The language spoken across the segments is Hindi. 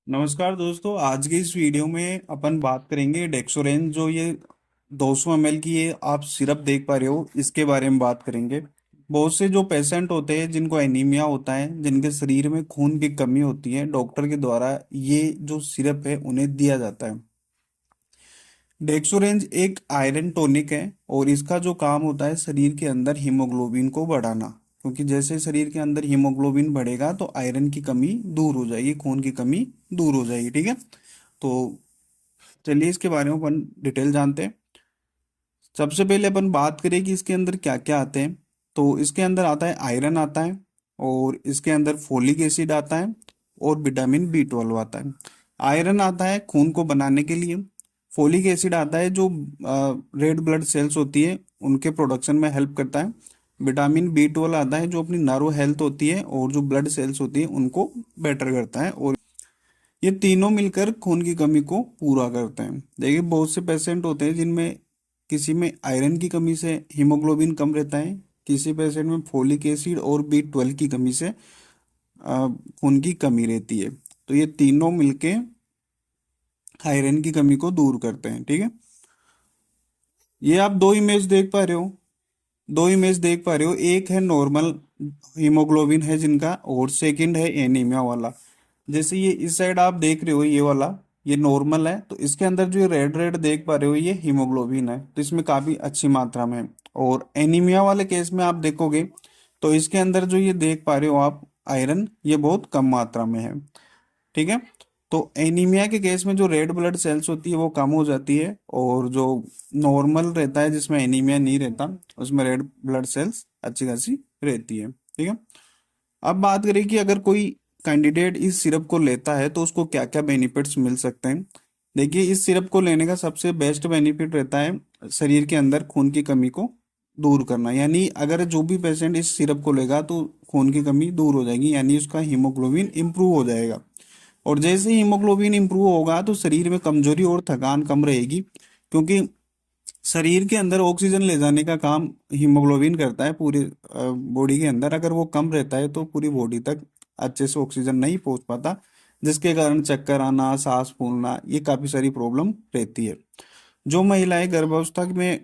नमस्कार दोस्तों। आज के इस वीडियो में अपन बात करेंगे डेक्सोरेंज, जो ये 200 ml की ये आप सिरप देख पा रहे हो, इसके बारे में बात करेंगे। बहुत से जो पेशेंट होते हैं जिनको एनीमिया होता है, जिनके शरीर में खून की कमी होती है, डॉक्टर के द्वारा ये जो सिरप है उन्हें दिया जाता है। डेक्सोरेंज एक आयरन टॉनिक है और इसका जो काम होता है शरीर के अंदर हीमोग्लोबिन को बढ़ाना, क्योंकि जैसे शरीर के अंदर हीमोग्लोबिन बढ़ेगा तो आयरन की कमी दूर हो जाएगी, खून की कमी दूर हो जाएगी। ठीक है, तो चलिए इसके बारे में अपन डिटेल जानते हैं। सबसे पहले अपन बात करें कि इसके अंदर क्या क्या आते हैं। तो इसके अंदर आता है आयरन आता है, और इसके अंदर फोलिक एसिड आता है, और विटामिन B12 आता है। आयरन आता है खून को बनाने के लिए। फोलिक एसिड आता है जो रेड ब्लड सेल्स होती है उनके प्रोडक्शन में हेल्प करता है। विटामिन B12 आता है जो अपनी नर्व हेल्थ होती है और जो ब्लड सेल्स होती है उनको बेटर करता है, और ये तीनों मिलकर खून की कमी को पूरा करते हैं। देखिए, बहुत से पेशेंट होते हैं जिनमें किसी में आयरन की कमी से हीमोग्लोबिन कम रहता है, किसी पेशेंट में फोलिक एसिड और B12 की कमी से खून की कमी रहती है। तो ये तीनों मिलके आयरन की कमी को दूर करते हैं। ठीक है, ये आप दो इमेज देख पा रहे हो। एक है नॉर्मल हीमोग्लोबिन है जिनका, और सेकंड है एनीमिया वाला। जैसे ये इस साइड आप देख रहे हो, ये वाला ये नॉर्मल है, तो इसके अंदर जो रेड रेड देख पा रहे हो ये हीमोग्लोबिन है, तो इसमें काफी अच्छी मात्रा में है। और एनीमिया वाले केस में आप देखोगे तो इसके अंदर जो ये देख पा रहे हो आप आयरन, ये बहुत कम मात्रा में है। ठीक है, तो एनीमिया के केस में जो रेड ब्लड सेल्स होती है वो कम हो जाती है, और जो नॉर्मल रहता है जिसमें एनीमिया नहीं रहता उसमें रेड ब्लड सेल्स अच्छी खासी रहती है। ठीक है, अब बात करें कि अगर कोई कैंडिडेट इस सिरप को लेता है तो उसको क्या क्या बेनिफिट्स मिल सकते हैं। देखिए, इस सिरप को लेने का सबसे बेस्ट बेनिफिट रहता है शरीर के अंदर खून की कमी को दूर करना। यानी अगर जो भी पेशेंट इस सिरप को लेगा तो खून की कमी दूर हो जाएगी, यानी उसका हीमोग्लोबिन इंप्रूव हो जाएगा। और जैसे ही हीमोग्लोबिन इंप्रूव होगा तो शरीर में कमजोरी और थकान कम रहेगी, क्योंकि शरीर के अंदर ऑक्सीजन ले जाने का काम हीमोग्लोबिन करता है पूरी बॉडी के अंदर। अगर वो कम रहता है तो पूरी बॉडी तक अच्छे से ऑक्सीजन नहीं पहुंच पाता, जिसके कारण चक्कर आना, सांस फूलना, ये काफी सारी प्रॉब्लम रहती है। जो महिलाएं गर्भावस्था में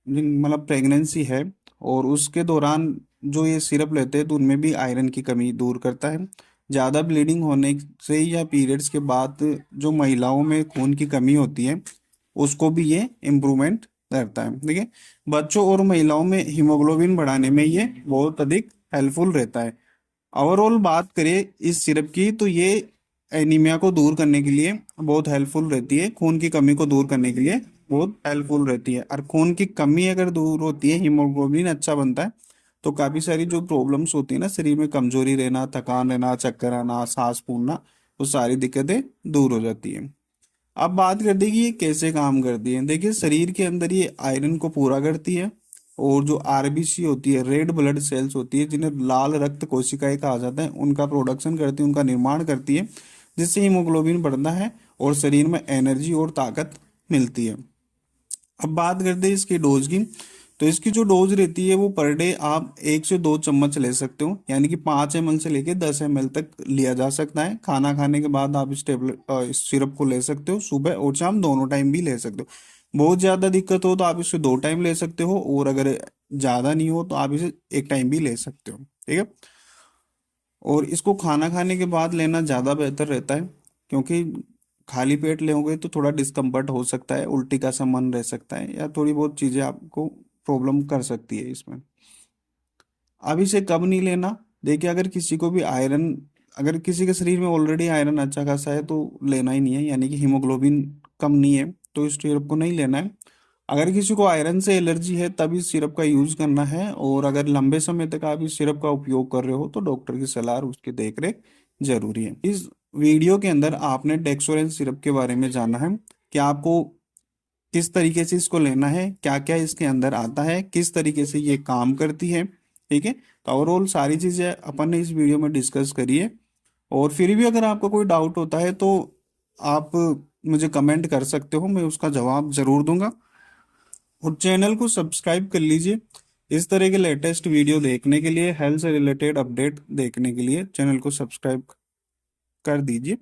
मतलब प्रेगनेंसी है और उसके दौरान जो ये सिरप लेते हैं तो उनमें भी आयरन की कमी दूर करता है। ज़्यादा ब्लीडिंग होने से या पीरियड्स के बाद जो महिलाओं में खून की कमी होती है उसको भी ये इम्प्रूवमेंट करता है। ठीक है, बच्चों और महिलाओं में हीमोग्लोबिन बढ़ाने में ये बहुत अधिक हेल्पफुल रहता है। ओवरऑल बात करें इस सिरप की तो ये एनीमिया को दूर करने के लिए बहुत हेल्पफुल रहती है, खून की कमी को दूर करने के लिए बहुत हेल्पफुल रहती है। और खून की कमी अगर दूर होती है, हीमोग्लोबिन अच्छा बनता है, तो काफी सारी जो प्रॉब्लम्स होती है ना, शरीर में कमजोरी रहना, थकान रहना, चक्कर आना, सांस फूलना, वो सारी दिक्कतें दूर हो जाती है। अब बात करते हैं कि ये कैसे काम करती है। देखिए, शरीर के अंदर ये आयरन को पूरा करती है, और जो आरबीसी होती है, रेड ब्लड सेल्स होती है, जिन्हें लाल रक्त कोशिकाएं कहा जाता है, उनका प्रोडक्शन करती है, उनका निर्माण करती है, जिससे हीमोग्लोबिन बढ़ता है और शरीर में एनर्जी और ताकत मिलती है। अब बात करते हैं इसकी डोज की। तो इसकी जो डोज रहती है वो पर डे आप 1 से 2 चम्मच ले सकते हो, यानी कि 5 ml से लेके 10 ml तक लिया जा सकता है। खाना खाने के बाद आप इस टेबलेट इस सिरप को ले सकते हो, सुबह और शाम दोनों टाइम भी ले सकते हो। बहुत ज्यादा दिक्कत हो तो आप इसे 2 टाइम ले सकते हो, और अगर ज्यादा नहीं हो तो आप इसे एक टाइम भी ले सकते हो। ठीक है, और इसको खाना खाने के बाद लेना ज़्यादा बेहतर रहता है, क्योंकि खाली पेट लेोगे तो थोड़ा डिस्कम्फर्ट हो सकता है, उल्टी का सा मन रह सकता है, या थोड़ी बहुत चीज़ें आपको प्रॉब्लम कर सकती है इसमें। अब इसे कब नहीं लेना। देखिए, अगर किसी को भी आयरन, अगर किसी के शरीर में ऑलरेडी आयरन अच्छा खासा है तो लेना ही नहीं है, यानी कि हीमोग्लोबिन कम नहीं है तो इस सिरप को नहीं लेना है। अगर किसी को आयरन से एलर्जी है तब इस सिरप का यूज करना है, और अगर लंबे समय तक आप इस सिरप का उपयोग कर रहे हो तो डॉक्टर की सलाह और उसकी देखरेख जरूरी है। इस वीडियो के अंदर आपने डेक्सोरेंस सिरप के बारे में जाना है कि आपको किस तरीके से इसको लेना है, क्या क्या इसके अंदर आता है, किस तरीके से ये काम करती है। ठीक है, तो ओवरऑल सारी चीजें अपन ने इस वीडियो में डिस्कस करी है। और फिर भी अगर आपको कोई डाउट होता है तो आप मुझे कमेंट कर सकते हो, मैं उसका जवाब जरूर दूंगा। और चैनल को सब्सक्राइब कर लीजिए। इस तरह के लेटेस्ट वीडियो देखने के लिए, हेल्थ से रिलेटेड अपडेट देखने के लिए चैनल को सब्सक्राइब कर दीजिए।